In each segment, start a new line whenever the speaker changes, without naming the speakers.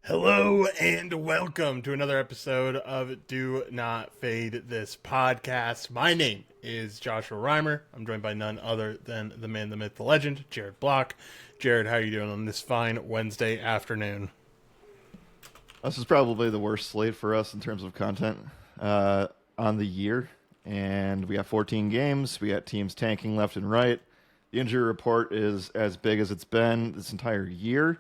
Hello and welcome to another episode of Do Not Fade This podcast. My name is Joshua Reimer. I'm joined by none other than the man, the myth, the legend, Jared Block. Jared, how are you doing on this fine Wednesday afternoon?
This is probably the worst slate for us in terms of content on the year. And we got 14 games. We got teams tanking left and right. The injury report is as big as it's been this entire year.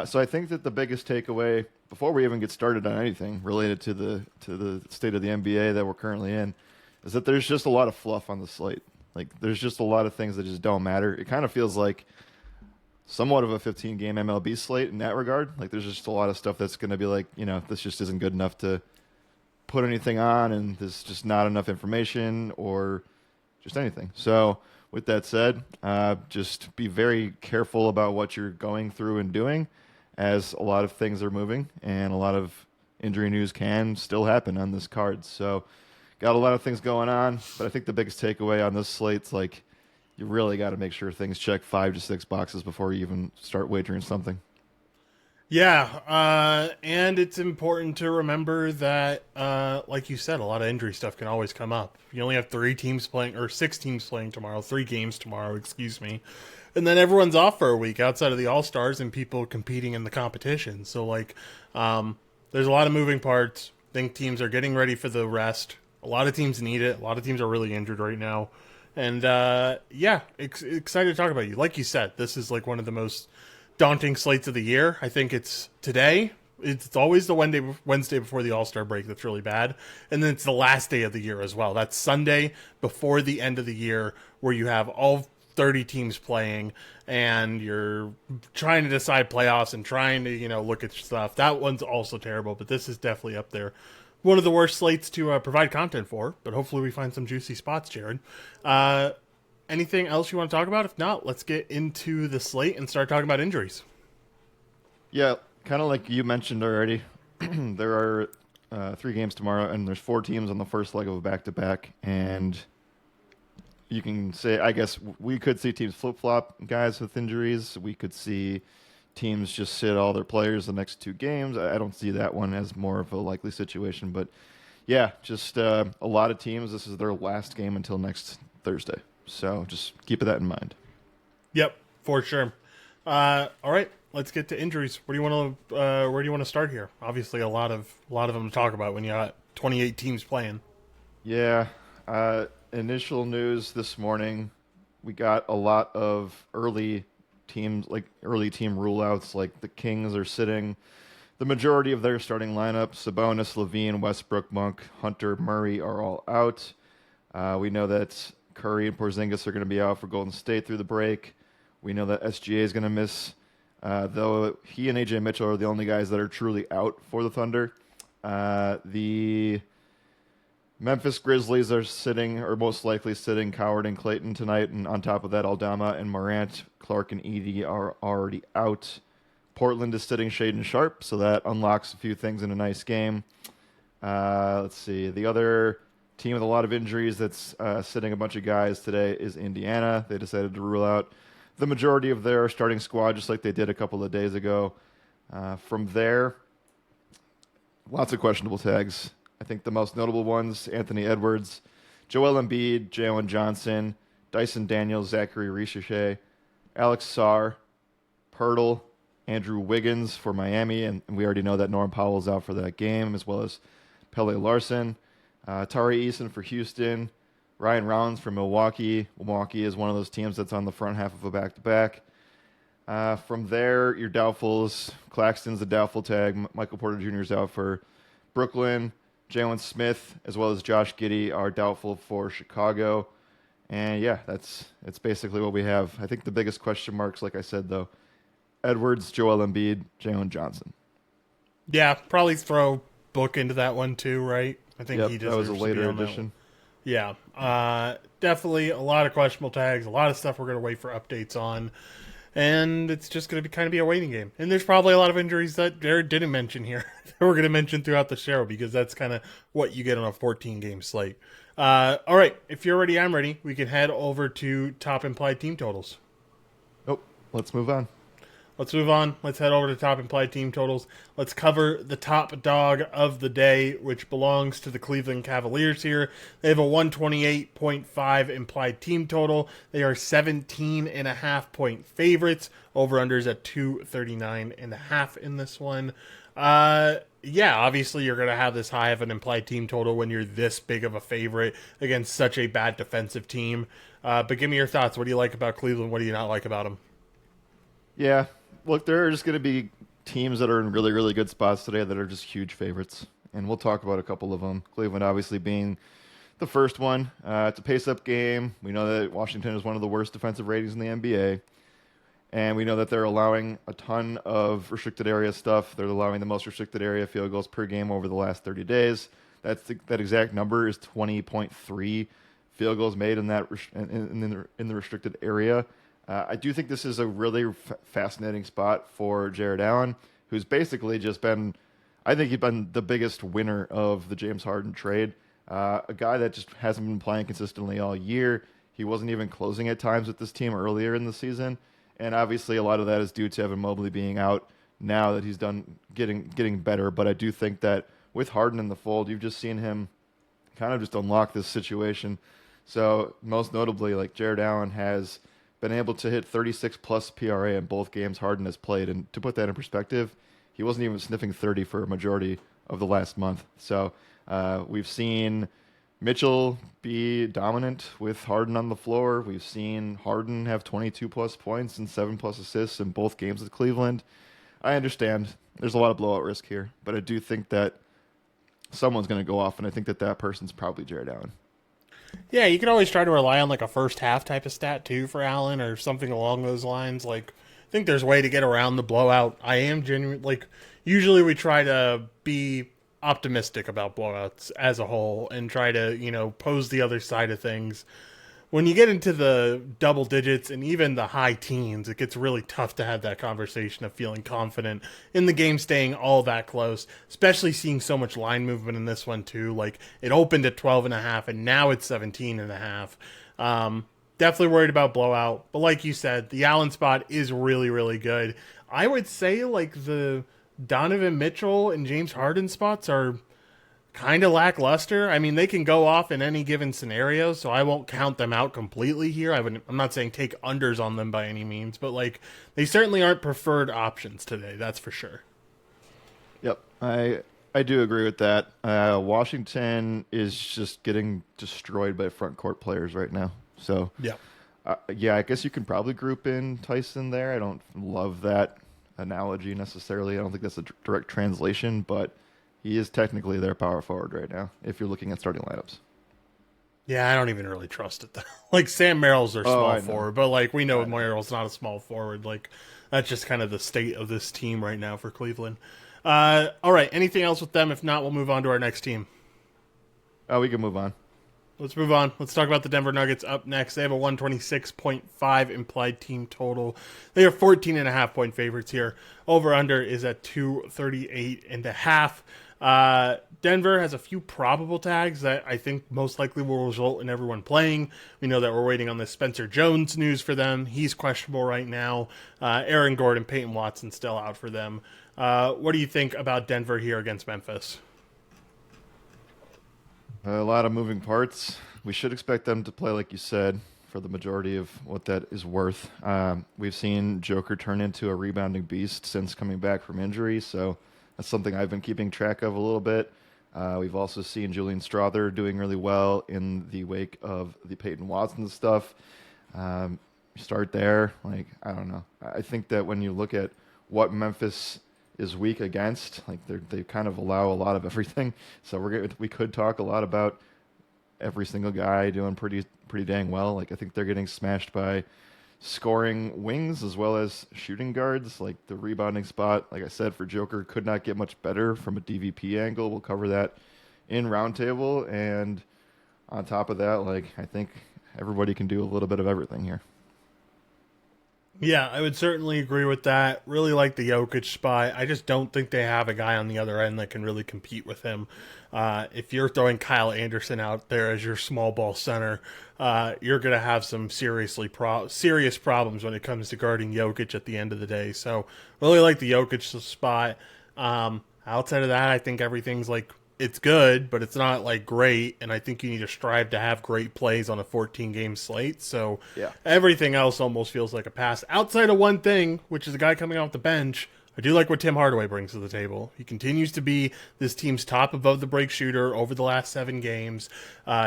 So I think that the biggest takeaway, before we even get started on anything related to the state of the NBA that we're currently in, is that there's just a lot of fluff on the slate. Like there's just a lot of things that just don't matter. It kind of feels like somewhat of a 15 game MLB slate in that regard. Like there's just a lot of stuff that's going to be like, this just isn't good enough to put anything on, and there's just not enough information or just anything. So with that said, just be very careful about what you're going through and doing, as a lot of things are moving and a lot of injury news can still happen on this card. So got a lot of things going on, but I think the biggest takeaway on this slate's like you really got to make sure things check 5 to 6 boxes before you even start wagering something.
Yeah, and it's important to remember that, like you said, a lot of injury stuff can always come up. You only have 6 teams playing tomorrow, 3 games tomorrow, excuse me. And then everyone's off for a week outside of the All-Stars and people competing in the competition. So, there's a lot of moving parts. I think teams are getting ready for the rest. A lot of teams need it. A lot of teams are really injured right now. And, excited to talk about you. Like you said, this is like one of the most daunting slates of the year. I think it's today. It's always the Wednesday before the All-Star break that's really bad. And then it's the last day of the year as well. That's Sunday before the end of the year where you have all 30 teams playing and you're trying to decide playoffs and trying to, look at stuff. That one's also terrible, but this is definitely up there. One of the worst slates to provide content for, but hopefully we find some juicy spots, Jared. Anything else you want to talk about? If not, let's get into the slate and start talking about injuries.
Yeah, kind of like you mentioned already, there are 3 games tomorrow, and there's 4 teams on the first leg of a back-to-back, and you can say, I guess, we could see teams flip-flop guys with injuries. We could see teams just sit all their players the next 2 games. I don't see that one as more of a likely situation, but yeah, just a lot of teams, this is their last game until next Thursday. So just keep that in mind.
Yep, for sure. All right, let's get to injuries. Where do you want to start here? Obviously, a lot of them to talk about when you got 28 teams playing.
Yeah, initial news this morning, we got a lot of early teams, like early team rule outs. Like the Kings are sitting the majority of their starting lineup. Sabonis, Levine, Westbrook, Monk, Hunter, Murray are all out. We know that Curry and Porzingis are going to be out for Golden State through the break. We know that SGA is going to miss, though he and AJ Mitchell are the only guys that are truly out for the Thunder. The Memphis Grizzlies are sitting, or most likely sitting, Coward and Clayton tonight, and on top of that, Aldama and Morant, Clark and Edey are already out. Portland is sitting Shaedon Sharpe, so that unlocks a few things in a nice game. Let's see. The other team with a lot of injuries that's sitting a bunch of guys today is Indiana. They decided to rule out the majority of their starting squad, just like they did a couple of days ago. From there, lots of questionable tags. I think the most notable ones, Anthony Edwards, Joel Embiid, Jalen Johnson, Dyson Daniels, Zachary Richichet, Alex Sarr, Pirtle, Andrew Wiggins for Miami, and we already know that Norm Powell's out for that game, as well as Pele Larson. Tari Eason for Houston, Ryan Rollins for Milwaukee. Milwaukee is one of those teams that's on the front half of a back-to-back. From there, your doubtfuls, Claxton's a doubtful tag. Michael Porter Jr. is out for Brooklyn. Jalen Smith, as well as Josh Giddey, are doubtful for Chicago. And yeah, it's basically what we have. I think the biggest question marks, like I said, though, Edwards, Joel Embiid, Jalen Johnson.
Yeah, probably throw Book into that one too, right? I think he
that was a
deserves to be
later
on that one.
addition.
Yeah, definitely a lot of questionable tags, a lot of stuff we're going to wait for updates on, and it's just going to be kind of be a waiting game. And there's probably a lot of injuries that Jared didn't mention here that we're going to mention throughout the show because that's kind of what you get on a 14-game slate. All right, if you're ready, I'm ready. We can head over to top implied team totals.
Nope, let's move on.
Let's move on. Let's head over to top implied team totals. Let's cover the top dog of the day, which belongs to the Cleveland Cavaliers here. They have a 128.5 implied team total. They are 17.5-point favorites. Over-unders at 239.5 in this one. Yeah, obviously you're going to have this high of an implied team total when you're this big of a favorite against such a bad defensive team. But give me your thoughts. What do you like about Cleveland? What do you not like about them?
Yeah, look, there are just going to be teams that are in really, really good spots today that are just huge favorites. And we'll talk about a couple of them. Cleveland obviously being the first one. It's a pace-up game. We know that Washington is one of the worst defensive ratings in the NBA. And we know that they're allowing a ton of restricted area stuff. They're allowing the most restricted area field goals per game over the last 30 days. That exact number is 20.3 field goals made in the restricted area. I do think this is a really fascinating spot for Jared Allen, who's basically just been, I think he's been the biggest winner of the James Harden trade. A guy that just hasn't been playing consistently all year. He wasn't even closing at times with this team earlier in the season. And obviously a lot of that is due to Evan Mobley being out now that he's done getting better. But I do think that with Harden in the fold, you've just seen him kind of just unlock this situation. So most notably, like Jared Allen has been able to hit 36 plus PRA in both games Harden has played. And to put that in perspective, he wasn't even sniffing 30 for a majority of the last month. So we've seen Mitchell be dominant with Harden on the floor. We've seen Harden have 22 plus points and 7 plus assists in both games with Cleveland. I understand there's a lot of blowout risk here, but I do think that someone's going to go off, and I think that person's probably Jared Allen.
Yeah, you can always try to rely on like a first half type of stat too for Allen or something along those lines. Like, I think there's a way to get around the blowout. I am genuine. Like, usually we try to be optimistic about blowouts as a whole and try to, pose the other side of things. When you get into the double digits and even the high teens, it gets really tough to have that conversation of feeling confident in the game staying all that close, especially seeing so much line movement in this one too. Like, it opened at 12.5 and now it's 17.5. Definitely worried about blowout, but like you said, the Allen spot is really, really good. I would say like the Donovan Mitchell and James Harden spots are kind of lackluster. I mean, they can go off in any given scenario, so I won't count them out completely here. I'm not saying take unders on them by any means, but like they certainly aren't preferred options today. That's for sure.
Yep, I do agree with that. Washington is just getting destroyed by front court players right now. So
yeah,
yeah, I guess you can probably group in Tyson there. I don't love that analogy necessarily. I don't think that's a direct translation, but he is technically their power forward right now if you're looking at starting lineups.
Yeah, I don't even really trust it though. Like Sam Merrill's their small
I
forward, but like we know Merrill's not a small forward. Like that's just kind of the state of this team right now for Cleveland. All right, anything else with them? If not, we'll move on to our next team.
We can move on.
Let's move on. Let's talk about the Denver Nuggets up next. They have a 126.5 implied team total. They are 14.5-point favorites here. Over-under is at 238.5. Denver has a few probable tags that I think most likely will result in everyone playing. We know that we're waiting on the Spencer Jones news for them. He's questionable right now. Aaron Gordon, Peyton Watson still out for them. What do you think about Denver here against Memphis?
A lot of moving parts. We should expect them to play, like you said, for the majority of what that is worth. We've seen Joker turn into a rebounding beast since coming back from injury, so that's something I've been keeping track of a little bit. We've also seen Julian Strawther doing really well in the wake of the Peyton Watson stuff. Start there. Like, I don't know. I think that when you look at what Memphis is weak against, like they kind of allow a lot of everything. So we could talk a lot about every single guy doing pretty dang well. Like I think they're getting smashed by scoring wings as well as shooting guards. Like the rebounding spot, like I said, for Joker could not get much better from a DVP angle. We'll cover that in roundtable. And on top of that, like I think everybody can do a little bit of everything here.
Yeah, I would certainly agree with that. Really like the Jokic spot. I just don't think they have a guy on the other end that can really compete with him. If you're throwing Kyle Anderson out there as your small ball center, you're going to have some serious problems when it comes to guarding Jokic at the end of the day. So, really like the Jokic spot. Outside of that, I think everything's like it's good, but it's not like great. And I think you need to strive to have great plays on a 14 game slate. So
Yeah.
everything else almost feels like a pass. Outside of one thing, which is a guy coming off the bench, I do like what Tim Hardaway brings to the table. He continues to be this team's top above the break shooter over the last 7 games.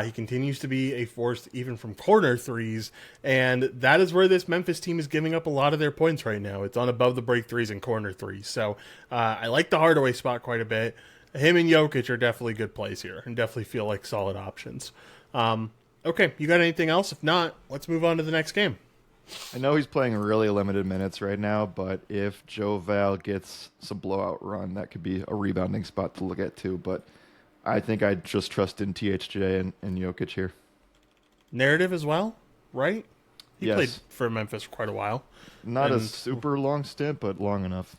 He continues to be a force even from corner threes, and that is where this Memphis team is giving up a lot of their points right now. It's on above the break threes and corner threes. So I like the Hardaway spot quite a bit. Him and Jokic are definitely good plays here and definitely feel like solid options. Okay, you got anything else? If not, let's move on to the next game.
I know he's playing really limited minutes right now, but if Joe Val gets some blowout run, that could be a rebounding spot to look at too. But I think I just trust in THJ and Jokic here.
Narrative as well, right? He
Yes.
played for Memphis for quite a while.
Not a
And
super long stint, but long enough.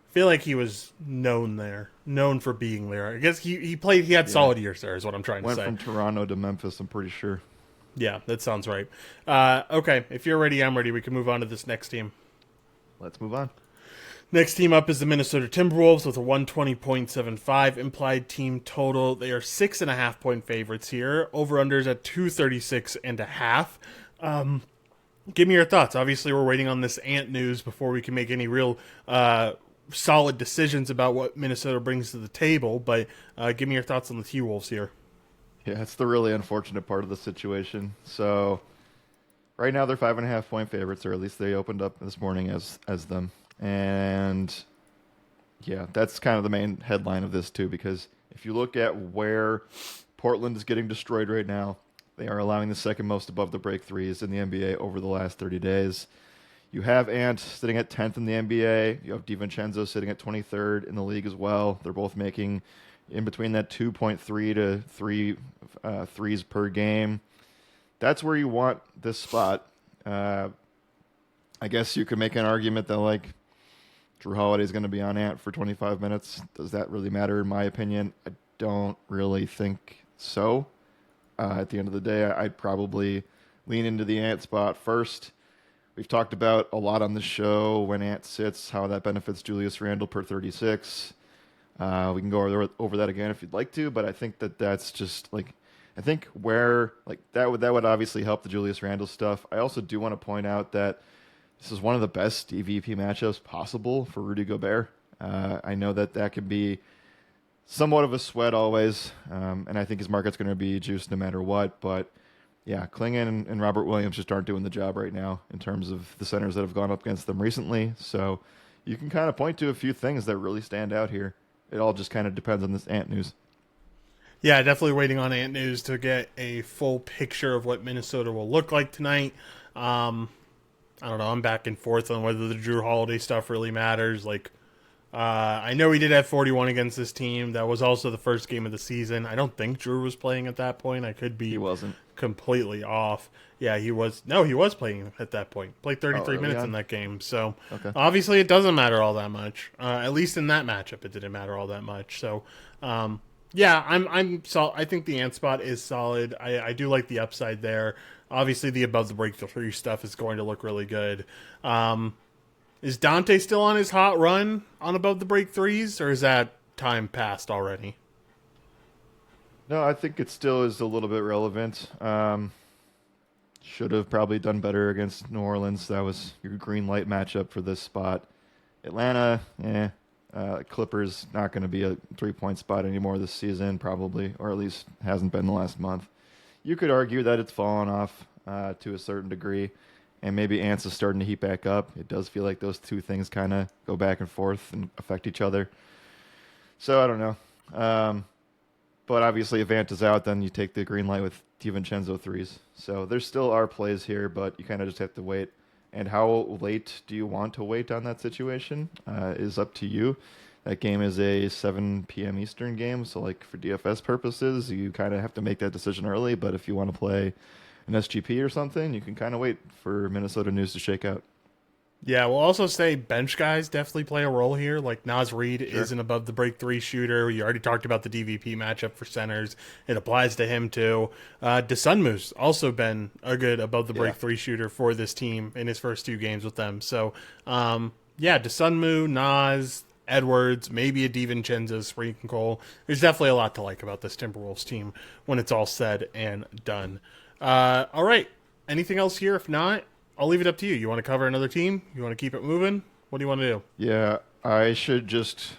I feel like he was known there, known for being there. I guess he played. He had solid years there, is what I'm trying to
Went
say.
from Toronto to Memphis, I'm pretty sure.
Yeah, that sounds right. Okay, if you're ready, I'm ready. We can move on to this next team.
Let's move on.
Next team up is the Minnesota Timberwolves with a 120.75 implied team total. They are 6.5 point favorites here. Over unders at 236.5. Give me your thoughts. Obviously, we're waiting on this Ant news before we can make any real solid decisions about what Minnesota brings to the table. But give me your thoughts on the T-Wolves here.
Yeah, it's the really unfortunate part of the situation. So right now they're 5.5 point favorites, or at least they opened up this morning as them. And yeah, that's kind of the main headline of this too, because if you look at where Portland is getting destroyed right now, they are allowing the second most above the break threes in the NBA over the last 30 days. You have Ant sitting at 10th in the NBA. You have DiVincenzo sitting at 23rd in the league as well. They're both making in between that 2.3 to 3 threes per game. That's where you want this spot. I guess you could make an argument that like Drew Holiday is going to be on Ant for 25 minutes. Does that really matter? In my opinion, I don't really think so. At the end of the day, I'd probably lean into the Ant spot first. We've talked about a lot on the show when Ant sits, how that benefits Julius Randle per 36. We can go over that again if you'd like to, but I think that's just like I think where like that would obviously help the Julius Randle stuff. I also do want to point out that this is one of the best EVP matchups possible for Rudy Gobert. I know that can be somewhat of a sweat always, and I think his market's going to be juiced no matter what. But yeah, Klingon and Robert Williams just aren't doing the job right now in terms of the centers that have gone up against them recently. So you can kind of point to a few things that really stand out here. It all just kind of depends on this Ant news.
Yeah, definitely waiting on Ant news to get a full picture of what Minnesota will look like tonight. I don't know. I'm back and forth on whether the Drew Holiday stuff really matters. Like, I know he did have 41 against this team. That was also the first game of the season. I don't think Drew was playing at that point. I could be
He wasn't.
completely off. Yeah, he was. No, he was playing at that point. Played 33
early
minutes
on?
in that game. So
Okay.
obviously it doesn't matter all that much. At least in that matchup, it didn't matter all that much. So yeah, I think the Ant spot is solid. I do like the upside there. Obviously, the above the breakthrough stuff is going to look really good. Is Dante still on his hot run on above the break threes, or is that time passed already?
No, I think it still is a little bit relevant. Should have probably done better against New Orleans. That was your green light matchup for this spot. Atlanta, Clippers not going to be a 3-point spot anymore this season, probably, or at least hasn't been the last month. You could argue that it's fallen off to a certain degree, and maybe Ants is starting to heat back up. It does feel like those two things kind of go back and forth and affect each other. So I don't know. But obviously, if Ant is out, then you take the green light with DiVincenzo threes. So there still are plays here, but you kind of just have to wait. And how late do you want to wait on that situation is up to you. That game is a 7 p.m. Eastern game, so like for DFS purposes, you kind of have to make that decision early. But if you want to play an SGP or something, you can kind of wait for Minnesota news to shake out.
Yeah, we'll also say bench guys definitely play a role here. Like Naz Reid
Sure.
is an above the break three shooter. You already talked about the DVP matchup for centers. It applies to him too. DeSunmu's also been a good above the
Yeah.
break three shooter for this team in his first 2 games with them. So, yeah, DeSunmu, Nas, Edwards, maybe a DiVincenzo sprinkle. There's definitely a lot to like about this Timberwolves team when it's all said and done. All right. Anything else here? If not, I'll leave it up to you. You want to cover another team? You want to keep it moving? What do you want to do?
Yeah, I should just.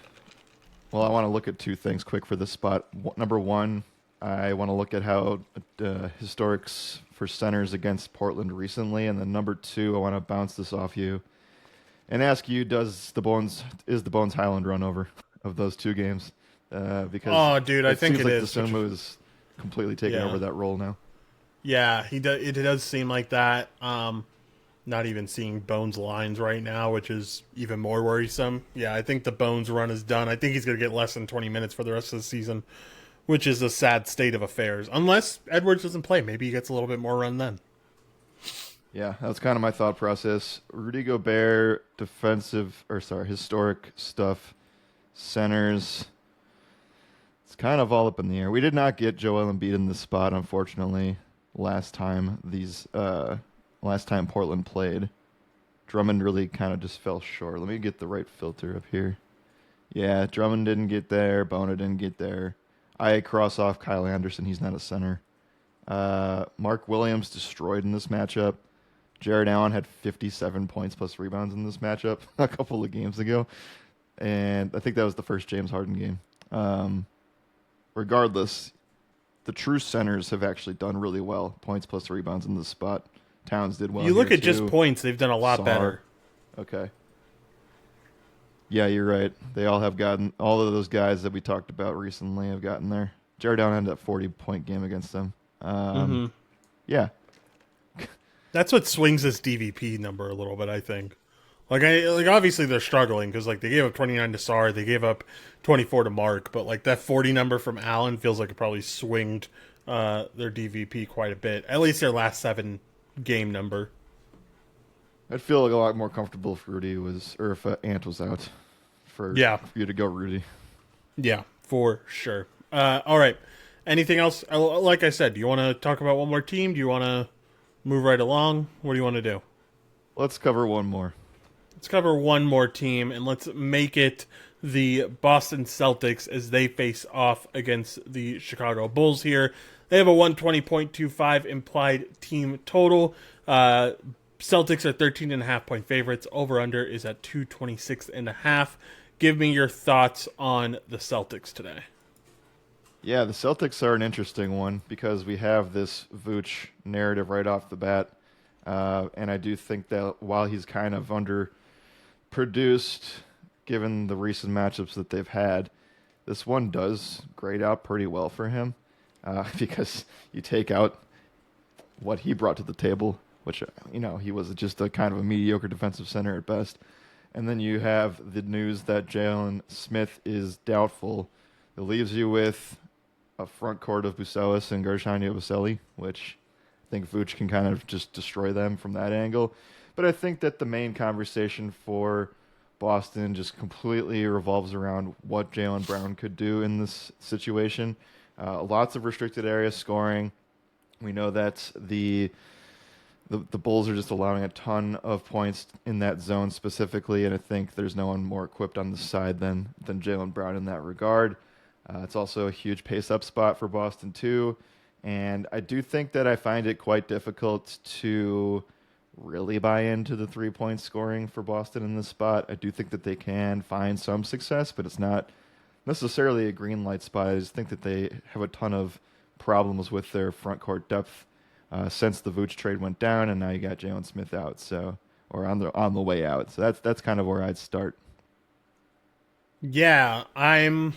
Well, I want to look at two things quick for this spot. Number one, I want to look at how historics for centers against Portland recently, and then number two, I want to bounce this off you and ask you: is the Bones Highland run over of those 2 games? Because
Oh, dude, I
it
think
seems
it
like
is.
DeSomo is completely taking
Yeah.
over that role now.
Yeah, he does. It does seem like that. Not even seeing Bones lines right now, which is even more worrisome. Yeah, I think the Bones run is done. I think he's going to get less than 20 minutes for the rest of the season, which is a sad state of affairs. Unless Edwards doesn't play, maybe he gets a little bit more run then.
Yeah, that's kind of my thought process. Rudy Gobert, historic stuff, centers. It's kind of all up in the air. We did not get Joel Embiid in this spot, unfortunately. Last time Portland played, Drummond really kind of just fell short. Let me get the right filter up here. Yeah, Drummond didn't get there. Bona didn't get there. I cross off Kyle Anderson. He's not a center. Mark Williams destroyed in this matchup. Jared Allen had 57 points plus rebounds in this matchup a couple of games ago. And I think that was the first James Harden game. Regardless, the true centers have actually done really well. Points plus rebounds in this spot. Towns did well.
You look
here
at just
too.
points; they've done a lot
Sarr.
better.
Okay. Yeah, you're right. They all have gotten all of those guys that we talked about recently have gotten there. Jared Allen had that 40-point game against them. Yeah,
That's what swings this DVP number a little bit, I think. Like obviously they're struggling because like they gave up 29 to Sarr, they gave up 24 to Mark, but like that 40 number from Allen feels like it probably swinged their DVP quite a bit. At least their last 7 game number.
I'd feel like a lot more comfortable if Rudy was, or if Ant was out, for you to go Rudy.
Yeah, for sure. All right. Anything else? Like I said, do you want to talk about one more team? Do you want to move right along? What do you want to do?
Let's cover one more.
Let's cover one more team, and let's make it the Boston Celtics as they face off against the Chicago Bulls here. They have a 120.25 implied team total. Celtics are 13.5-point favorites. Over-under is at 226.5. Give me your thoughts on the Celtics today.
Yeah, the Celtics are an interesting one because we have this Vooch narrative right off the bat. And I do think that while he's kind of underproduced, given the recent matchups that they've had, this one does grade out pretty well for him because you take out what he brought to the table, which, he was just a kind of a mediocre defensive center at best. And then you have the news that Jalen Smith is doubtful. It leaves you with a front court of Bucelis and Gershon Yabusele, which I think Vooch can kind of just destroy them from that angle. But I think that the main conversation for Boston just completely revolves around what Jaylen Brown could do in this situation. Lots of restricted area scoring. We know that the Bulls are just allowing a ton of points in that zone specifically, and I think there's no one more equipped on the side than Jaylen Brown in that regard. It's also a huge pace-up spot for Boston, too. And I do think that I find it quite difficult to really buy into the three-point scoring for Boston in this spot. I do think that they can find some success, but it's not necessarily a green light spot. I just think that they have a ton of problems with their front court depth since the Vooch trade went down, and now you got Jalen Smith out, or on the way out. So that's kind of where I'd start.
Yeah, I'm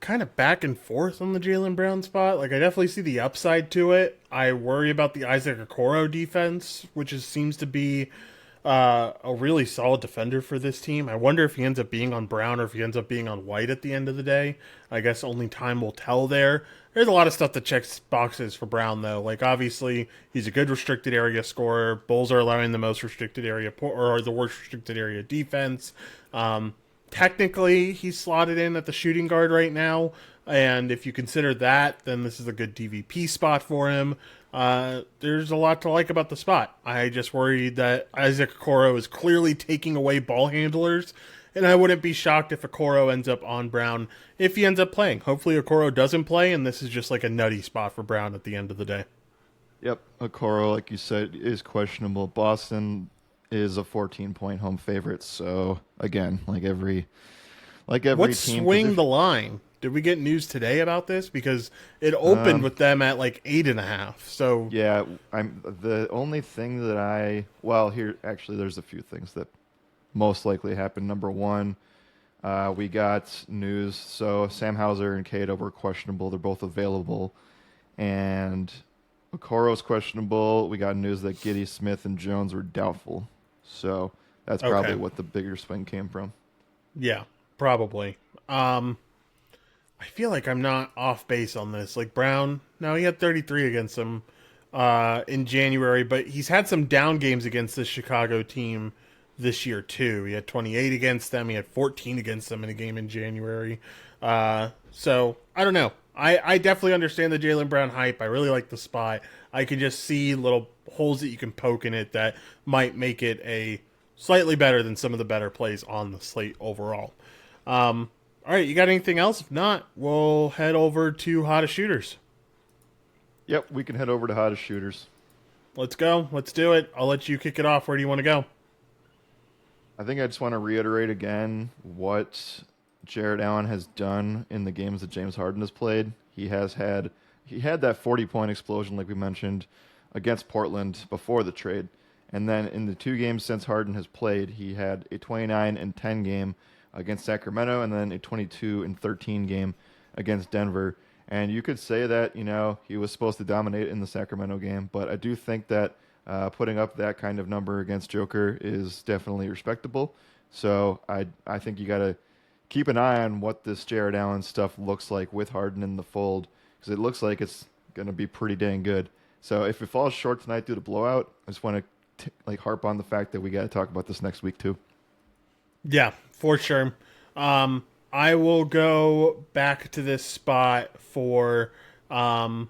kind of back and forth on the Jaylen Brown spot. Like, I definitely see the upside to it. I worry about the Isaac Okoro defense, which seems to be a really solid defender for this team. I wonder if he ends up being on Brown or if he ends up being on White at the end of the day. I guess only time will tell there. There's a lot of stuff that checks boxes for Brown, though. Like, obviously, he's a good restricted area scorer. Bulls are allowing the most restricted area, or the worst restricted area defense. Technically, he's slotted in at the shooting guard right now. And if you consider that, then this is a good DVP spot for him. There's a lot to like about the spot. I just worried that Isaac Okoro is clearly taking away ball handlers, and I wouldn't be shocked if Okoro ends up on Brown if he ends up playing. Hopefully Okoro doesn't play, and this is just like a nutty spot for Brown at the end of the day.
Yep, Okoro, like you said, is questionable. Boston is a 14-point home favorite, so again, like every
What's
team
swing
position,
the line? Did we get news today about this? Because it opened with them at like 8.5. So
yeah, I'm the only thing that here actually there's a few things that most likely happened. Number one, we got news. So Sam Hauser and Cato were questionable. They're both available, and Okoro's questionable. We got news that Giddey, Smith, and Jones were doubtful. So that's probably
okay,
what the bigger swing came from.
yeah, probably. I feel like I'm not off base on this. Like Brown, no, he had 33 against them in January, but he's had some down games against this Chicago team this year too. He had 28 against them. He had 14 against them in a game in January. So I don't know. I definitely understand the Jaylen Brown hype. I really like the spot. I can just see little holes that you can poke in it that might make it a slightly better than some of the better plays on the slate overall. All right, you got anything else? If not, we'll head over to hottest shooters.
Yep, we can head over to hottest shooters.
Let's go. Let's do it. I'll let you kick it off. Where do you want to go?
I think I just want to reiterate again what Jared Allen has done in the games that James Harden has played. He had that 40-point explosion like we mentioned against Portland before the trade. And then in the 2 games since Harden has played, he had a 29-10 game against Sacramento and then a 22-13 game against Denver. And you could say that, he was supposed to dominate in the Sacramento game, but I do think that putting up that kind of number against Joker is definitely respectable. So I think you got to keep an eye on what this Jared Allen stuff looks like with Harden in the fold, because it looks like it's going to be pretty dang good. So if it falls short tonight due to blowout, I just want to harp on the fact that we got to talk about this next week too.
Yeah, for sure. I will go back to this spot for. I'll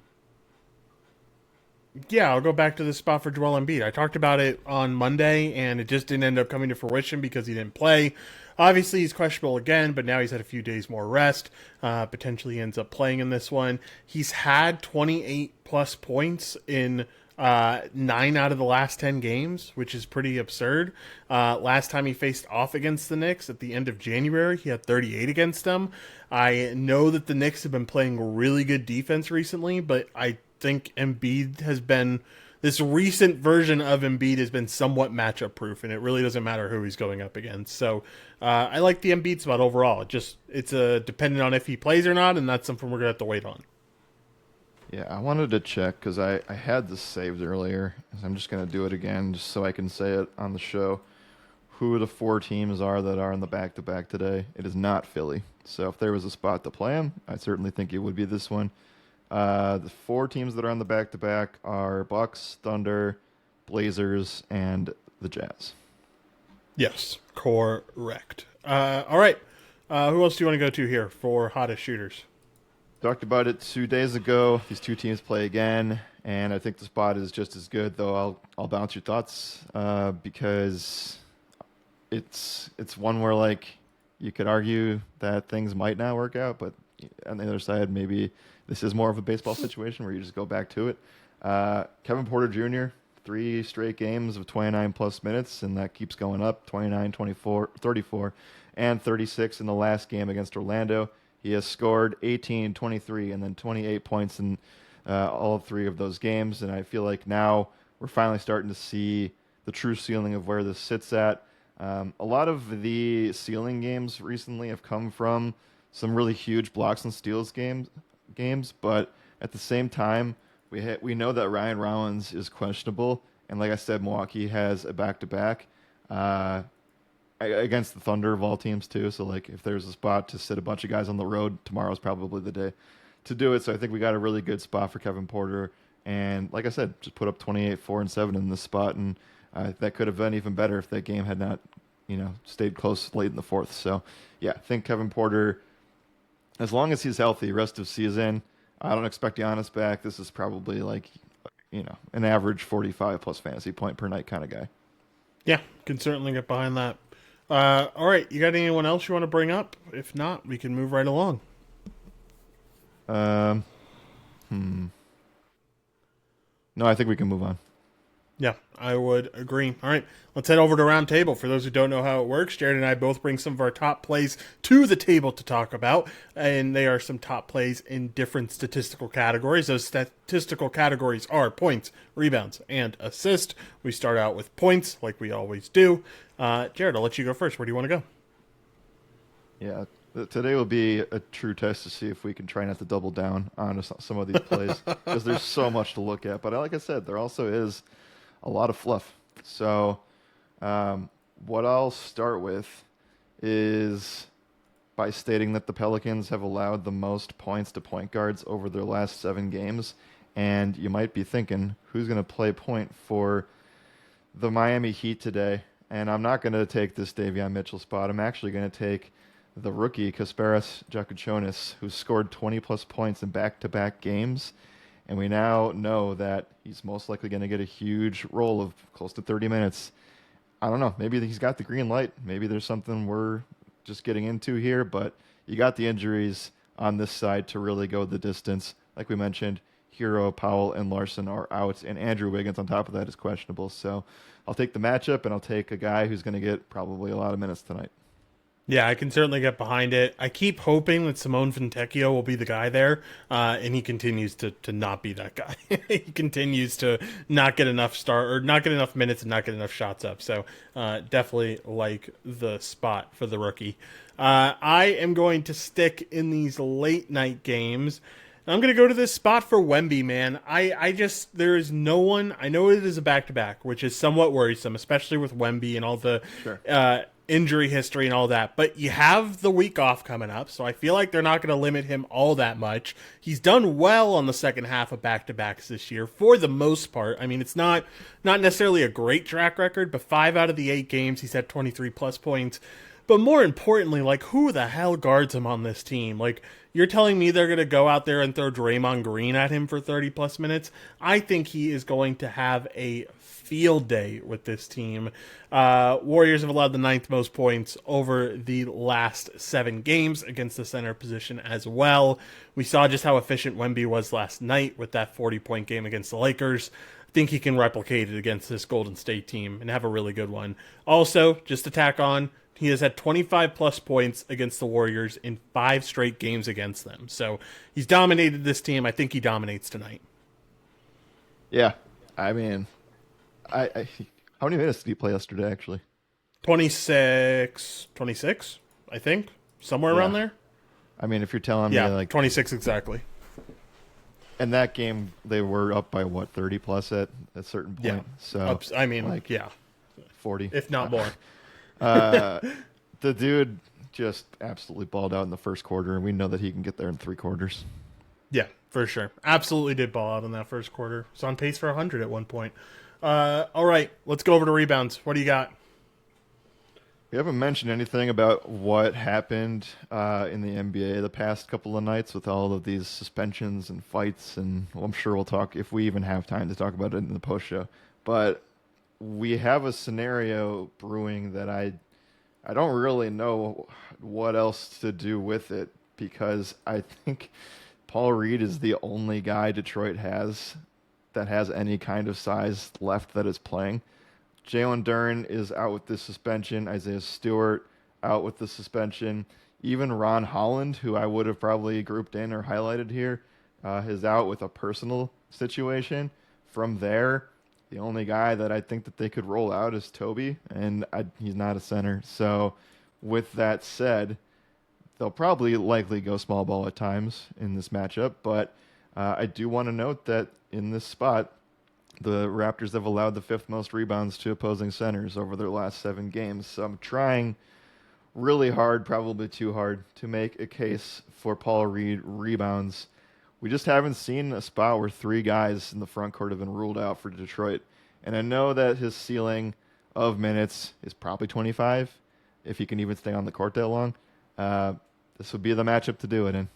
go back to this spot for Joel Embiid. I talked about it on Monday, and it just didn't end up coming to fruition because he didn't play. Obviously, he's questionable again, but now he's had a few days more rest. Potentially ends up playing in this one. He's had 28 plus points in 9 out of the last 10 games, which is pretty absurd. Last time he faced off against the Knicks at the end of January, he had 38 against them. I know that the Knicks have been playing really good defense recently, but I think Embiid has been this recent version of Embiid has been somewhat matchup proof, and it really doesn't matter who he's going up against. So I like the Embiid spot overall. It's dependent on if he plays or not, and that's something we're gonna have to wait on.
Yeah, I wanted to check because I had this saved earlier. So I'm just going to do it again just so I can say it on the show. Who the 4 teams are that are in the back-to-back today? It is not Philly. So if there was a spot to play them, I certainly think it would be this one. The 4 teams that are on the back-to-back are Bucks, Thunder, Blazers, and the Jazz.
Yes, correct. All right. Who else do you want to go to here for hottest shooters?
Talked about it 2 days ago. These 2 teams play again, and I think the spot is just as good. Though I'll bounce your thoughts because it's one where you could argue that things might not work out, but on the other side, maybe this is more of a baseball situation where you just go back to it. Kevin Porter Jr., 3 straight games of 29 plus minutes, and that keeps going up 29, 24, 34, and 36 in the last game against Orlando. He has scored 18, 23, and then 28 points in all 3 of those games. And I feel like now we're finally starting to see the true ceiling of where this sits at. A lot of the ceiling games recently have come from some really huge blocks and steals games, but at the same time, we know that Ryan Rollins is questionable. And like I said, Milwaukee has a back-to-back. uh, against the Thunder of all teams too. So like if there's a spot to sit a bunch of guys on the road, tomorrow's probably the day to do it. So I think we got a really good spot for Kevin Porter. And like I said, just put up 28, 4, and 7 in this spot, and that could have been even better if that game had not, stayed close late in the fourth. So yeah, I think Kevin Porter, as long as he's healthy, rest of season, I don't expect Giannis back. This is probably like, an average 45 plus fantasy point per night kind of guy.
Yeah, can certainly get behind that. All right, you got anyone else you want to bring up? If not, we can move right along.
Um, No, I think we can move on.
Yeah, I would agree. All right, let's head over to Round Table. For those who don't know how it works, Jared and I both bring some of our top plays to the table to talk about, and they are some top plays in different statistical categories. Those statistical categories are points, rebounds, and assist. We start out with points, like we always do. Jared, I'll let you go first. Where do you want to go?
Yeah, today will be a true test to see if we can try not to double down on some of these plays because there's so much to look at. But like I said, there also is a lot of fluff. So what I'll start with is by stating that the Pelicans have allowed the most points to point guards over their last 7 games. And you might be thinking, who's going to play point for the Miami Heat today? And I'm not going to take this Davion Mitchell spot. I'm actually going to take the rookie, Kasparas Jakučionis, who scored 20-plus points in back-to-back games. And we now know that he's most likely going to get a huge role of close to 30 minutes. I don't know. Maybe he's got the green light. Maybe there's something we're just getting into here. But you got the injuries on this side to really go the distance. Like we mentioned, Hero, Powell, and Larson are out. And Andrew Wiggins on top of that is questionable. So I'll take the matchup, and I'll take a guy who's going to get probably a lot of minutes tonight.
Yeah, I can certainly get behind it. I keep hoping that Simone Fontecchio will be the guy there, and he continues to not be that guy. He continues to not get enough not get enough minutes and not get enough shots up. So definitely like the spot for the rookie. I am going to stick in these late night games. I'm going to go to this spot for Wemby, man. There is no one. I know it is a back-to-back, which is somewhat worrisome, especially with Wemby and all the injury history and all that. But you have the week off coming up, so I feel like they're not going to limit him all that much. He's done well on the second half of back-to-backs this year, for the most part. I mean, it's not necessarily a great track record, but 5 out of the 8 games, he's had 23-plus points. But more importantly, like, who the hell guards him on this team? Like, you're telling me they're going to go out there and throw Draymond Green at him for 30-plus minutes? I think he is going to have a field day with this team. Warriors have allowed the 9th most points over the last 7 games against the center position as well. We saw just how efficient Wemby was last night with that 40-point game against the Lakers. I think he can replicate it against this Golden State team and have a really good one. Also, just to tack on, he has had 25-plus points against the Warriors in 5 straight games against them. So he's dominated this team. I think he dominates tonight.
Yeah. I mean, I how many minutes did he play yesterday, actually?
26, I think. Somewhere around there.
I mean, if you're telling me, like...
26 exactly.
In that game, they were up by, 30-plus at a certain point?
Yeah.
So, 40.
If not more.
The dude just absolutely balled out in the first quarter, and we know that he can get there in 3 quarters.
Yeah, for sure. Absolutely did ball out in that first quarter. It's on pace for 100 at one point. All right, let's go over to rebounds. What do you got?
We haven't mentioned anything about what happened in the NBA the past couple of nights with all of these suspensions and fights, and I'm sure we'll talk, if we even have time to talk about it in the post show. But we have a scenario brewing that I don't really know what else to do with it, because I think Paul Reed is the only guy Detroit has that has any kind of size left that is playing. Jalen Duren is out with the suspension. Isaiah Stewart out with the suspension. Even Ron Holland, who I would have probably grouped in or highlighted here, is out with a personal situation. From there, the only guy that I think that they could roll out is Toby, and he's not a center. So with that said, they'll probably likely go small ball at times in this matchup, but I do want to note that in this spot, The Raptors have allowed the fifth most rebounds to opposing centers over their last 7 games. So I'm trying really hard, probably too hard, to make a case for Paul Reed rebounds. We just haven't seen a spot where 3 guys in the front court have been ruled out for Detroit. And I know that his ceiling of minutes is probably 25, if he can even stay on the court that long. This would be the matchup to do it in.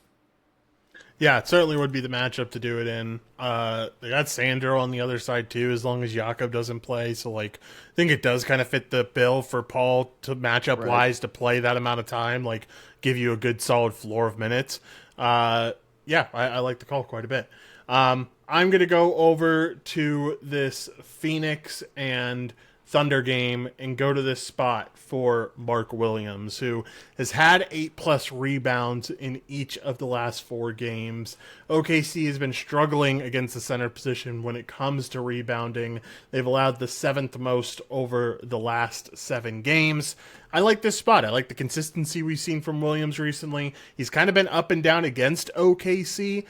Yeah, it certainly would be the matchup to do it in. They got Sandro on the other side too, as long as Jakob doesn't play. So like, I think it does kind of fit the bill for Paul to match up wise to play that amount of time, like give you a good solid floor of minutes. Yeah, I like the call quite a bit. I'm gonna go over to this Phoenix and Thunder game and go to this spot for Mark Williams, who has had 8+ rebounds in each of the last 4 games. OKC has been struggling against the center position when it comes to rebounding. They've allowed the 7th most over the last 7 games. I like this spot. I like the consistency we've seen from Williams recently. He's kind of been up and down against OKC.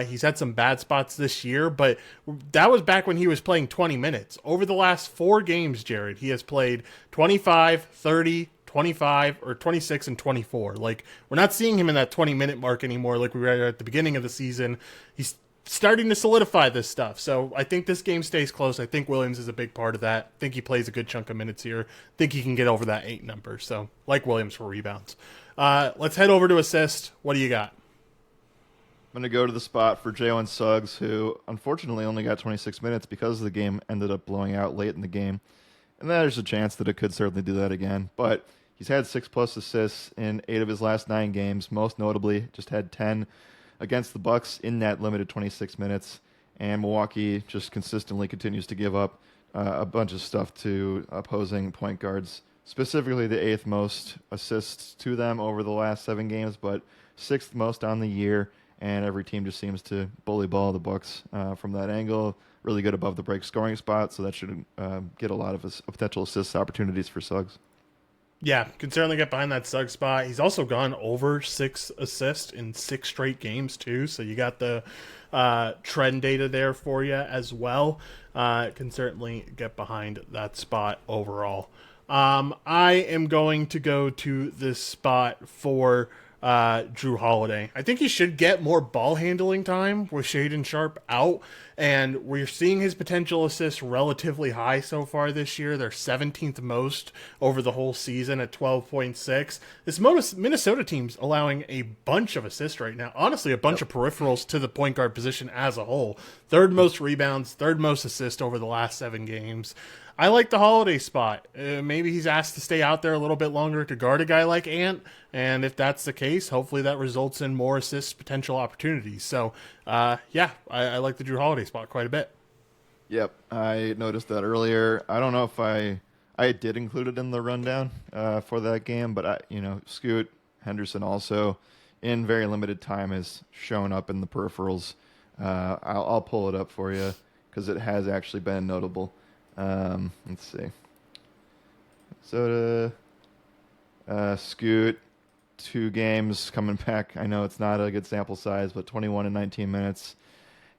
He's had some bad spots this year, but that was back when he was playing 20 minutes. Over the last 4 games, Jared, he has played 25, 30, 25, or 26 and 24. Like, we're not seeing him in that 20-minute mark anymore like we were at the beginning of the season. He's starting to solidify this stuff. So I think this game stays close. I think Williams is a big part of that. I think he plays a good chunk of minutes here. I think he can get over that 8 number. So like Williams for rebounds. Let's head over to assist. What do you got?
I'm going to go to the spot for Jalen Suggs, who unfortunately only got 26 minutes because the game ended up blowing out late in the game. And there's a chance that it could certainly do that again. But he's had 6+ assists in 8 of his last 9 games. Most notably, just had 10 against the Bucks in that limited 26 minutes. And Milwaukee just consistently continues to give up a bunch of stuff to opposing point guards, specifically the 8th most assists to them over the last 7 games, but 6th most on the year. And every team just seems to bully ball the Bucks from that angle. Really good above the break scoring spot, so that should get a lot of potential assist opportunities for Suggs.
Yeah, can certainly get behind that Suggs spot. He's also gone over 6 assists in 6 straight games too, so you got the trend data there for you as well. Can certainly get behind that spot overall. I am going to go to this spot for Drew Holiday. I think he should get more ball handling time with Shaedon Sharpe out, and we're seeing his potential assists relatively high so far this year. They're 17th most over the whole season at 12.6. This Minnesota team's allowing a bunch of assists right now. Honestly, a bunch of peripherals to the point guard position as a whole. 3rd most rebounds, 3rd most assists over the last 7 games. I like the Holiday spot. Maybe he's asked to stay out there a little bit longer to guard a guy like Ant, and if that's the case, hopefully that results in more assist potential opportunities. So, yeah, I like the Drew Holiday spot quite a bit.
Yep, I noticed that earlier. I don't know if I did include it in the rundown for that game, but Scoot Henderson also in very limited time has shown up in the peripherals. I'll pull it up for you because it has actually been notable. Let's see. So Scoot, 2 games coming back. I know it's not a good sample size, but 21 and 19 minutes.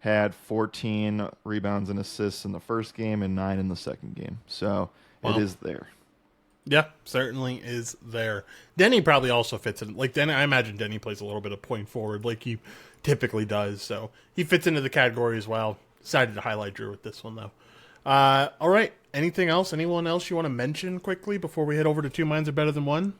Had 14 rebounds and assists in the first game and 9 in the second game. So it is there.
Yeah, certainly is there. Denny probably also fits in. Like Denny, I imagine Denny plays a little bit of point forward like he typically does. So he fits into the category as well. Decided to highlight Drew with this one though. All right. Anything else? Anyone else you want to mention quickly before we head over to 2 Minds Are Better Than One?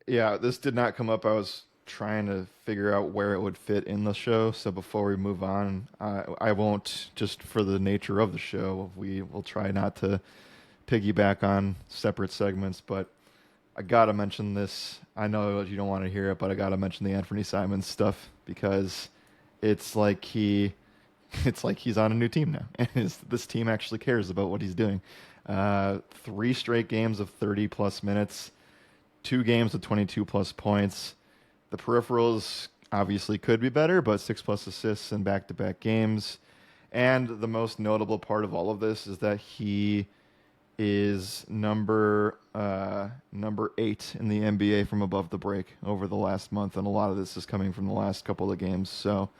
Yeah, this did not come up. I was trying to figure out where it would fit in the show. So before we move on, I won't, just for the nature of the show, we will try not to piggyback on separate segments, but I got to mention this. I know you don't want to hear it, but I got to mention the Anthony Simons stuff because it's like he's on a new team now, and this team actually cares about what he's doing. 3 straight games of 30+ minutes, 2 games of 22+ points. The peripherals obviously could be better, but 6+ assists in back-to-back games. And the most notable part of all of this is that he is number 8 in the NBA from above the break over the last month, and a lot of this is coming from the last couple of games. So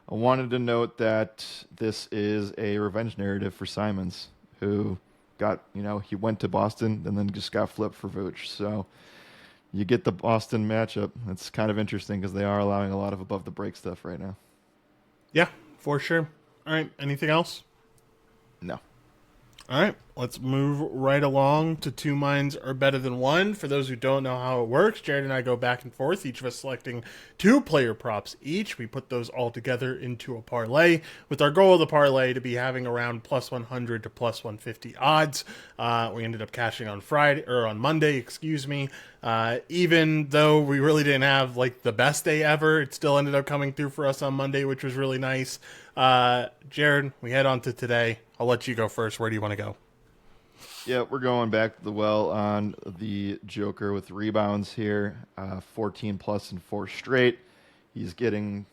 I wanted to note that this is a revenge narrative for Simons, who got, he went to Boston and then just got flipped for Vooch. So you get the Boston matchup. It's kind of interesting because they are allowing a lot of above the break stuff right now.
Yeah, for sure. All right. Anything else?
No.
All right, let's move right along to Two Minds Are Better Than One. For those who don't know how it works, Jared and I go back and forth, each of us selecting 2 player props each. We put those all together into a parlay, with our goal of the parlay to be having around plus 100 to plus 150 odds. We ended up cashing on Monday, even though we really didn't have like the best day ever, it still ended up coming through for us on Monday, which was really nice. Jared, we head on to today. I'll let you go first. Where do you want to go?
Yeah, we're going back to the well on the Joker with rebounds here. 14 plus and 4 straight. He's getting,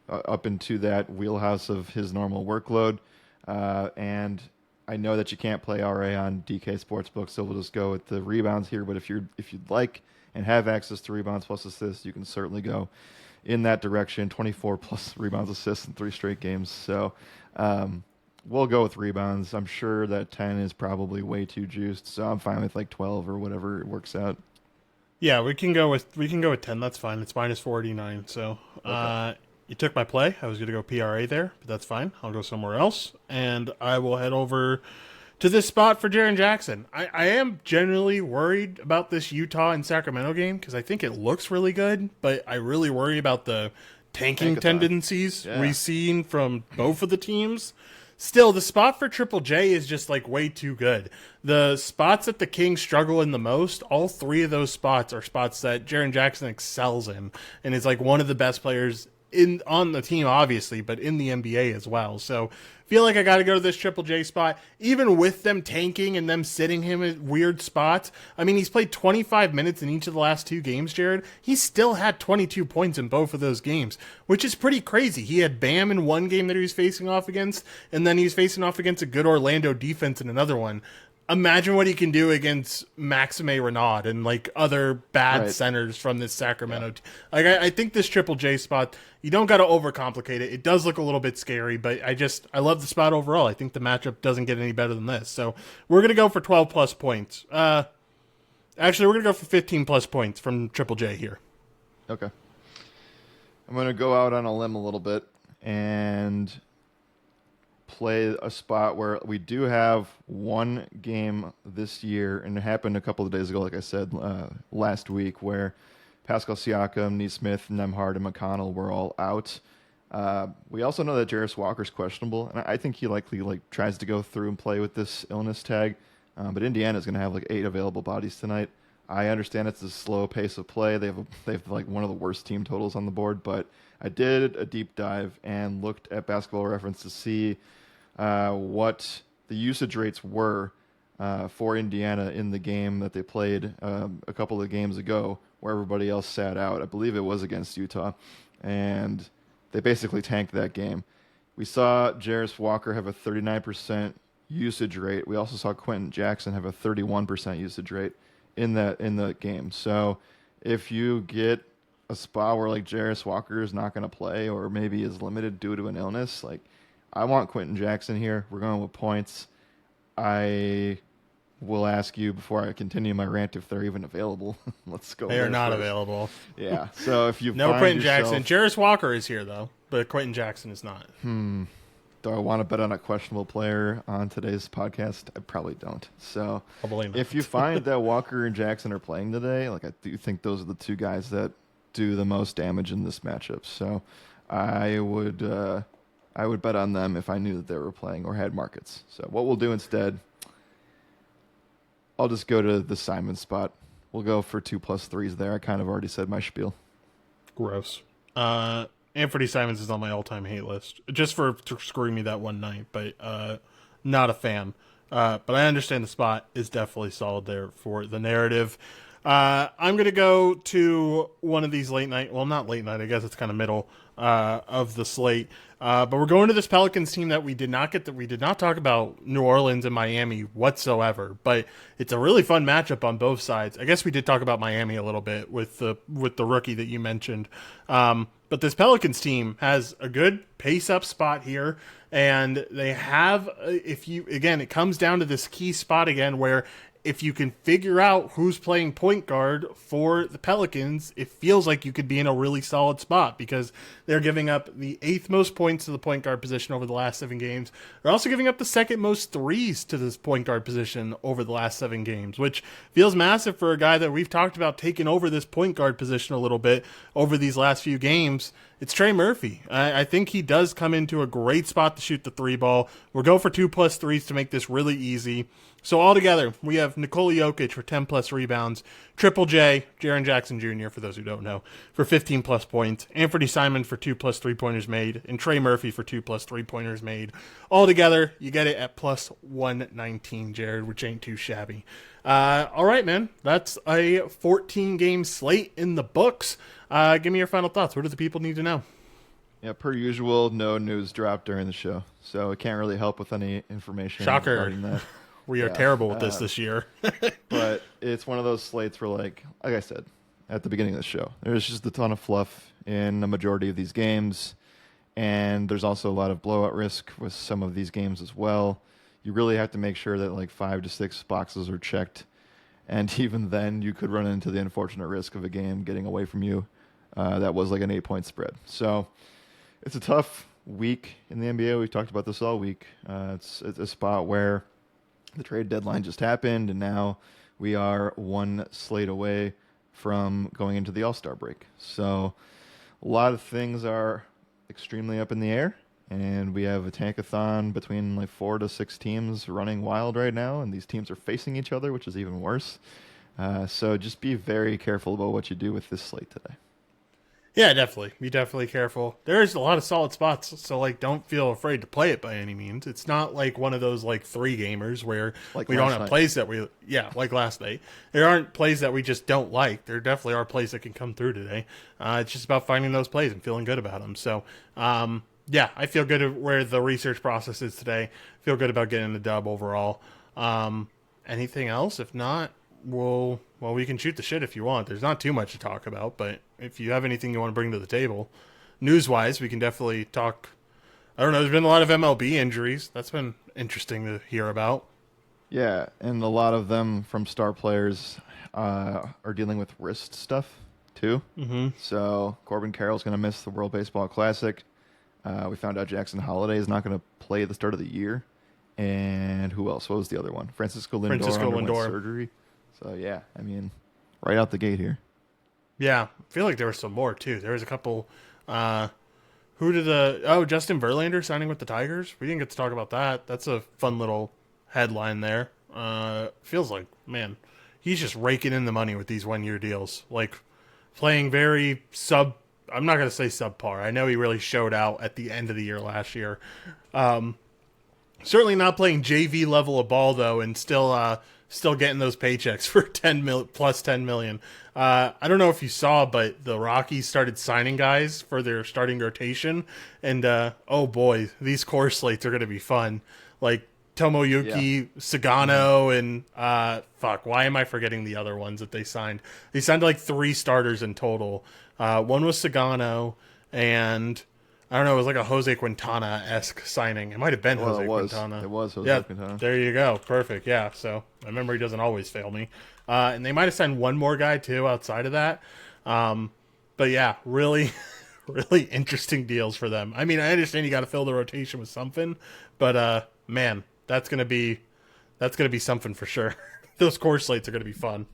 up into that wheelhouse of his normal workload. And I know that you can't play RA on DK Sportsbook, so we'll just go with the rebounds here. But if you'd like and have access to rebounds plus assists, you can certainly go in that direction. 24 plus rebounds, assists in 3 straight games. So we'll go with rebounds. I'm sure that 10 is probably way too juiced, so I'm fine with like 12 or whatever it works out.
Yeah, we can go with 10. That's fine. It's minus 49. So
Okay.
you took my play. I was going to go PRA there, but that's fine. I'll go somewhere else, and I will head over to this spot for Jaren Jackson. I am generally worried about this Utah and Sacramento game because I think it looks really good, but I really worry about the tanking
Tankathon.
tendencies
Yeah.
we've seen from both of the teams. Still, the spot for Triple J is just like way too good. The spots that the Kings struggle in the most, all 3 of those spots are spots that Jaren Jackson excels in and is like one of the best players on the team, obviously, but in the NBA as well. So feel like I got to go to this Triple J spot, even with them tanking and them sitting him at weird spots. I mean, he's played 25 minutes in each of the last 2 games, Jared. He still had 22 points in both of those games, which is pretty crazy. He had Bam in one game that he was facing off against, and then he was facing off against a good Orlando defense in another one. Imagine what he can do against Maxime Renaud and like other bad centers from this Sacramento. Like I think this Triple J spot, you don't got to overcomplicate it. It does look a little bit scary, but I love the spot overall. I think the matchup doesn't get any better than this. So we're gonna go for 12 plus points. Actually, we're gonna go for 15 plus points from Triple J here.
Okay. I'm going to go out on a limb a little bit and play a spot where we do have one game this year, and it happened a couple of days ago, like I said, last week, where Pascal Siakam, Nesmith, Nembhard, and McConnell were all out. We also know that Jarris Walker's questionable, and I think he likely tries to go through and play with this illness tag. But Indiana's going to have 8 available bodies tonight. I understand it's a slow pace of play. They have one of the worst team totals on the board, but I did a deep dive and looked at Basketball Reference to see what the usage rates were for Indiana in the game that they played a couple of games ago, where everybody else sat out. I believe it was against Utah, and they basically tanked that game. We saw Jarris Walker have a 39% usage rate. We also saw Quentin Jackson have a 31% usage rate in the game. So if you get a spot where Jarris Walker is not going to play, or maybe is limited due to an illness, I want Quentin Jackson here. We're going with points. I will ask you before I continue my rant if they're even available. Let's go.
They are not
first.
available.
Yeah. So if you
no
find
Quentin
yourself,
Jackson, Jarris Walker is here though, but Quentin Jackson is not.
Do I want to bet on a questionable player on today's podcast? I probably don't. So
Probably not.
if you find that Walker and Jackson are playing today, I do think those are the 2 guys that do the most damage in this matchup. So I would bet on them if I knew that they were playing or had markets. So what we'll do instead, I'll just go to the Simon spot. We'll go for 2 plus 3s there. I kind of already said my spiel.
Gross. Anthony Simons is on my all-time hate list, just for screwing me that one night, but not a fan. But I understand the spot is definitely solid there for the narrative. I'm going to go to one of these late night. Well, not late night. I guess it's kind of middle of the slate. But we're going to this Pelicans team that we did not get. We did not talk about New Orleans and Miami whatsoever. But it's a really fun matchup on both sides. I guess we did talk about Miami a little bit with the rookie that you mentioned. But this Pelicans team has a good pace up spot here. And they have, it comes down to this key spot again where if you can figure out who's playing point guard for the Pelicans, it feels like you could be in a really solid spot because they're giving up the 8th most points to the point guard position over the last 7 games. They're also giving up the 2nd most threes to this point guard position over the last 7 games, which feels massive for a guy that we've talked about taking over this point guard position a little bit over these last few games. It's Trey Murphy. I think he does come into a great spot to shoot the 3 ball. We'll go for 2+ threes to make this really easy. So altogether, we have Nikola Jokic for 10+ rebounds, Triple J, Jaren Jackson Jr., for those who don't know, for 15+ points, Anthony Simon for 2+ 3-pointers made, and Trey Murphy for 2+ 3-pointers made. Altogether, you get it at plus 119, Jared, which ain't too shabby. All right, man. That's a 14-game slate in the books. Give me your final thoughts. What do the people need to know?
Yeah, per usual, no news dropped during the show, so it can't really help with any information
Shocker.
regarding that.
We are terrible with this year.
But it's one of those slates where, like I said at the beginning of the show, there's just a ton of fluff in the majority of these games, and there's also a lot of blowout risk with some of these games as well. You really have to make sure that like 5 to 6 boxes are checked, and even then, you could run into the unfortunate risk of a game getting away from you. That was like an 8-point spread. So it's a tough week in the NBA. We've talked about this all week. It's a spot where the trade deadline just happened, and now we are one slate away from going into the All-Star break. So a lot of things are extremely up in the air, and we have a tankathon between like 4 to 6 teams running wild right now, and these teams are facing each other, which is even worse. So just be very careful about what you do with this slate today.
Yeah, definitely. Be definitely careful. There's a lot of solid spots, so like don't feel afraid to play it by any means. It's not like one of those like 3 gamers where
Like
we don't have
last night.
plays that like last night. There aren't plays that we just don't like. There definitely are plays that can come through today. It's just about finding those plays and feeling good about them. So, yeah, I feel good at where the research process is today. Feel good about getting the dub overall. Anything else? If not, we can shoot the shit if you want. There's not too much to talk about, but if you have anything you want to bring to the table, news-wise, we can definitely talk. I don't know. There's been a lot of MLB injuries. That's been interesting to hear about.
Yeah, and a lot of them from star players are dealing with wrist stuff too.
Mm-hmm.
So Corbin Carroll's going to miss the World Baseball Classic. We found out Jackson Holiday is not going to play at the start of the year. And who else? What was the other one? Francisco Lindor underwent surgery. So yeah, I mean, right out the gate here.
Yeah, I feel like there was some more too. There was a couple. Justin Verlander signing with the Tigers. We didn't get to talk about that. That's a fun little headline there. Feels like, man, he's just raking in the money with these 1-year deals. Like playing very I'm not gonna say subpar. I know he really showed out at the end of the year last year. Certainly not playing JV level of ball though, and still getting those paychecks for plus 10 million. I don't know if you saw, but the Rockies started signing guys for their starting rotation, and oh boy, these core slates are going to be fun. Like Tomoyuki, Sagano, and why am I forgetting the other ones that they signed? They signed like 3 starters in total. One was Sagano, and I don't know, it was like a Jose Quintana-esque signing. It might have been Jose Quintana.
It was Jose Quintana.
There you go. Perfect. Yeah, so my memory doesn't always fail me. And they might have signed one more guy, too, outside of that. But yeah, really, really interesting deals for them. I mean, I understand you got to fill the rotation with something, but man, that's gonna be something for sure. Those core slates are gonna be fun.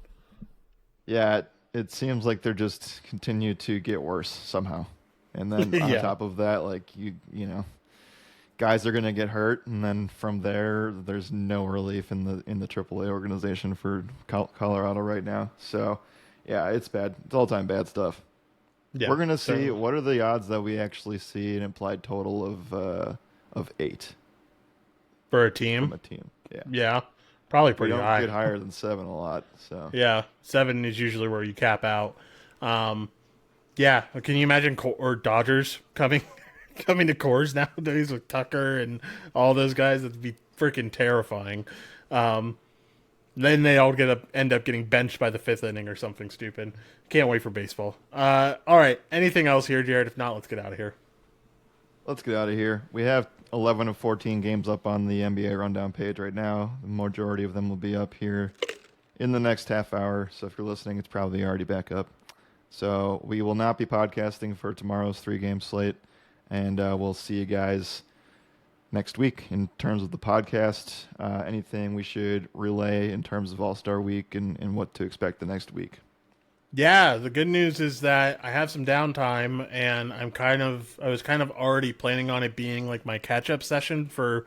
Yeah, it seems like they're just continue to get worse somehow. And then on top of that, like you know, guys are gonna get hurt, and then from there's no relief in the AAA organization for Colorado right now. So, yeah, it's bad. It's all time bad stuff. Yeah, we're gonna see what are the odds that we actually see an implied total of 8
for a team.
From a team, yeah.
Yeah, Probably
We
pretty
don't
high.
get higher than 7 a lot. So
Yeah, 7 is usually where you cap out. Um, yeah, can you imagine or Dodgers coming coming to Coors nowadays with Tucker and all those guys? That'd be freaking terrifying. Um, then they all end up getting benched by the 5th inning or something stupid. Can't wait for baseball. All right, anything else here, Jared? If not, let's get out of here.
let's get out of here. We have 11 of 14 games up on the NBA rundown page right now. The majority of them will be up here in the next half hour. So if you're listening, it's probably already back up. So we will not be podcasting for tomorrow's 3-game slate. And we'll see you guys next week in terms of the podcast. Anything we should relay in terms of All-Star Week and what to expect the next week.
Yeah, the good news is that I have some downtime, and I was kind of already planning on it being like my catch-up session for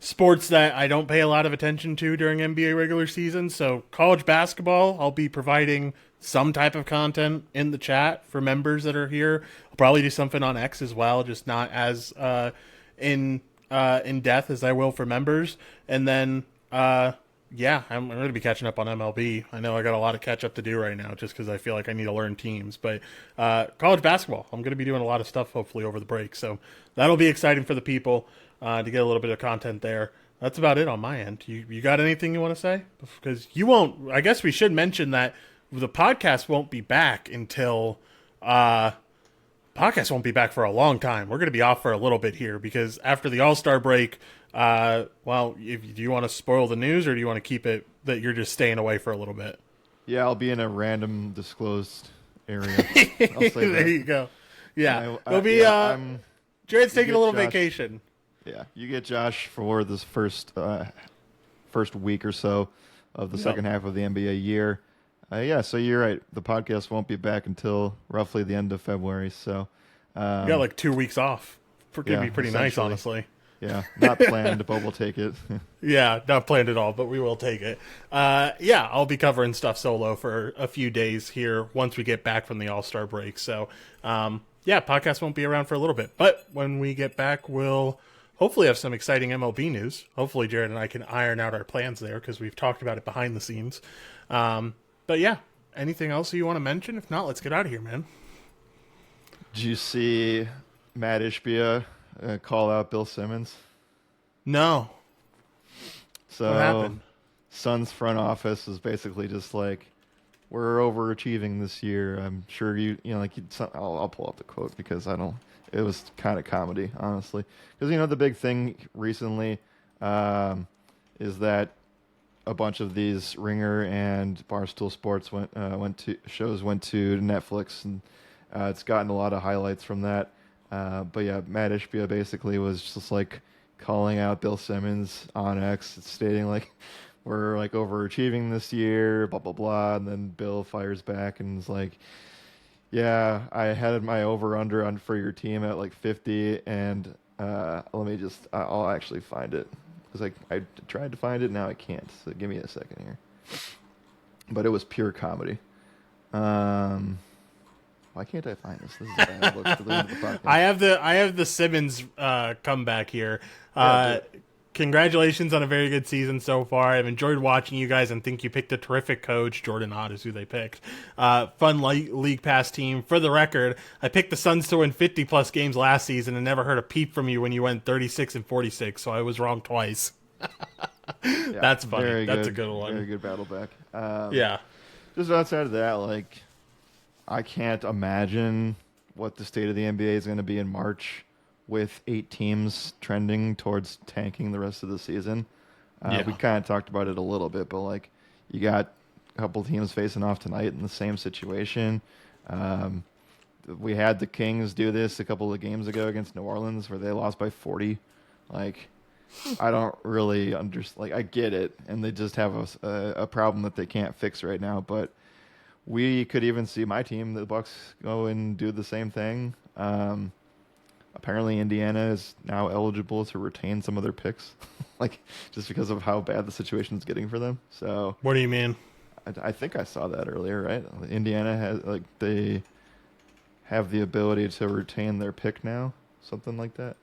sports that I don't pay a lot of attention to during NBA regular season. So college basketball, I'll be providing some type of content in the chat for members that are here. I'll probably do something on X as well, just not as in depth as I will for members. And then yeah, I'm going to be catching up on MLB. I know I got a lot of catch up to do right now just because I feel like I need to learn teams. But college basketball, I'm going to be doing a lot of stuff hopefully over the break. So that'll be exciting for the people to get a little bit of content there. That's about it on my end. You got anything you want to say? Because you won't. I guess we should mention that the podcast won't be back until podcast won't be back for a long time. We're going to be off for a little bit here because after the All-Star break, well, do you want to spoil the news or do you want to keep it that you're just staying away for a little bit?
Yeah, I'll be in a random disclosed area. I'll say that.
There you go. Yeah,
I-
it'll be. Jared's taking a little
Josh.
vacation.
Yeah, you get Josh for this first week or so of the second half of the NBA year. Yeah, so you're right. The podcast won't be back until roughly the end of February. So
You got like 2 weeks off. Could
yeah,
be pretty nice,
essentially.
honestly.
yeah, not planned, but we'll take it.
Yeah, not planned at all, but we will take it. Yeah, I'll be covering stuff solo for a few days here once we get back from the All-Star break. So, yeah, podcast won't be around for a little bit. But when we get back, we'll hopefully have some exciting MLB news. Hopefully Jared and I can iron out our plans there because we've talked about it behind the scenes. But yeah, anything else you want to mention? If not, let's get out of here, man.
Did you see Matt Ishbia call out Bill Simmons?
No.
So
What happened?
Suns front office is basically just like, we're overachieving this year. I'm sure I'll pull up the quote because it was kind of comedy, honestly. Because, the big thing recently is that a bunch of these Ringer and Barstool Sports went to Netflix, and it's gotten a lot of highlights from that. But yeah, Matt Ishbia basically was just like calling out Bill Simmons on X, stating like, we're like overachieving this year, blah blah blah, and then Bill fires back and is like, yeah, I had my over under for your team at like 50, and I'll actually find it because I tried to find it, now I can't. So give me a second here. But it was pure comedy. Why can't I find this? This is a bad look for the end of the podcast.
I have the Simmons comeback here. Congratulations on a very good season so far. I've enjoyed watching you guys and think you picked a terrific coach. Jordan Ott is who they picked. Fun league pass team. For the record, I picked the Suns to win 50-plus games last season and never heard a peep from you when you went 36-46, so I was wrong twice.
Yeah,
That's funny.
very
That's
good,
a good one.
Very good battle back.
Yeah.
Just outside of that, like, I can't imagine what the state of the NBA is going to be in March with 8 teams trending towards tanking the rest of the season.
Yeah.
We kind of talked about it a little bit, but like, you got a couple teams facing off tonight in the same situation. We had the Kings do this a couple of games ago against New Orleans where they lost by 40. Like, I don't really understand. Like, I get it, and they just have a problem that they can't fix right now. But we could even see my team, the Bucks, go and do the same thing. Apparently, Indiana is now eligible to retain some of their picks, like just because of how bad the situation is getting for them. So,
What do you mean?
I think I saw that earlier, right? Indiana has they have the ability to retain their pick now, something like that.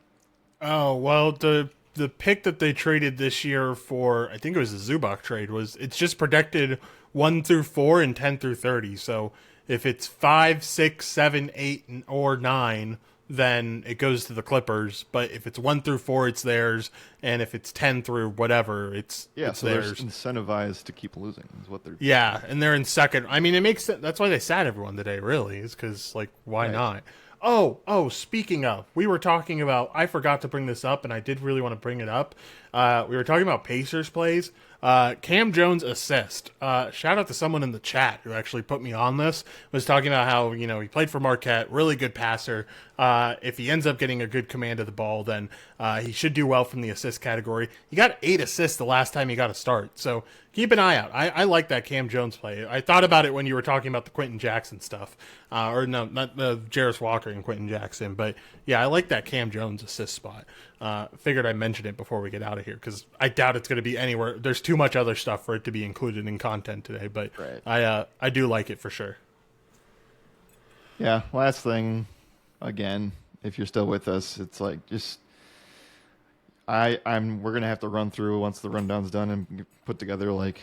Oh, well, the the pick that they traded this year for, I think it was the Zubac trade, was it's just protected 1 through 4 and 10 through 30. So if it's 5, 6, 7, 8, or 9, then it goes to the Clippers. But if it's 1 through 4, it's theirs, and if it's 10 through whatever, it's
so
theirs.
They're incentivized to keep losing. Is what they're.
Yeah, and they're in second. I mean, it makes sense. That's why they sat everyone today. Really, is because like, why not? Oh, speaking of, we were talking about, I forgot to bring this up, and I did really want to bring it up. We were talking about Pacers plays. Cam Jones assist. Shout out to someone in the chat who actually put me on this. Was talking about how, he played for Marquette, really good passer. If he ends up getting a good command of the ball, then he should do well from the assist category. He got 8 assists the last time he got a start, so keep an eye out. I like that Cam Jones play. I thought about it when you were talking about the Quentin Jackson stuff. Or no, not the Jarris Walker and Quentin Jackson, but yeah, I like that Cam Jones assist spot. Figured I'd mention it before we get out of here, because I doubt it's going to be anywhere. There's too much other stuff for it to be included in content today, but right. I do like it for sure.
Yeah, last thing, again, if you're still with us, it's like just we're gonna have to run through once the rundown's done and put together like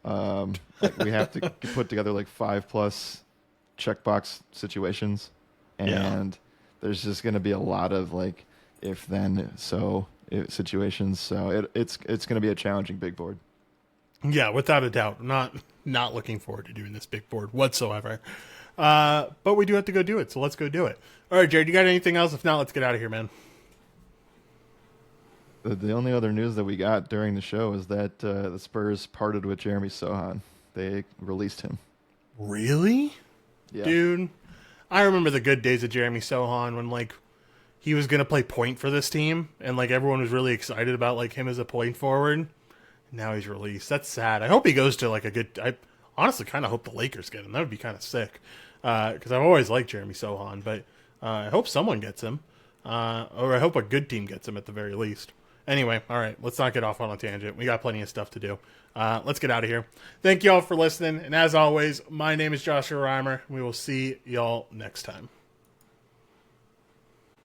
we have to put together like 5+ checkbox situations, and there's just gonna be a lot of like if then so situations. So it's gonna be a challenging big board.
Yeah, without a doubt. Not looking forward to doing this big board whatsoever. But we do have to go do it, so let's go do it. All right, Jared, you got anything else? If not, let's get out of here, man.
The only other news that we got during the show is that the Spurs parted with Jeremy Sohan. They released him.
Really?
Yeah.
Dude, I remember the good days of Jeremy Sohan when, like, he was going to play point for this team, and, like, everyone was really excited about, like, him as a point forward. Now he's released. That's sad. I hope he goes to, like, a good... I honestly kind of hope the Lakers get him. That would be kind of sick. Because I've always liked Jeremy Sohan, but I hope someone gets him. Or I hope a good team gets him at the very least. Anyway, all right, let's not get off on a tangent. We got plenty of stuff to do. Let's get out of here. Thank you all for listening. And as always, my name is Joshua Reimer. We will see y'all next time.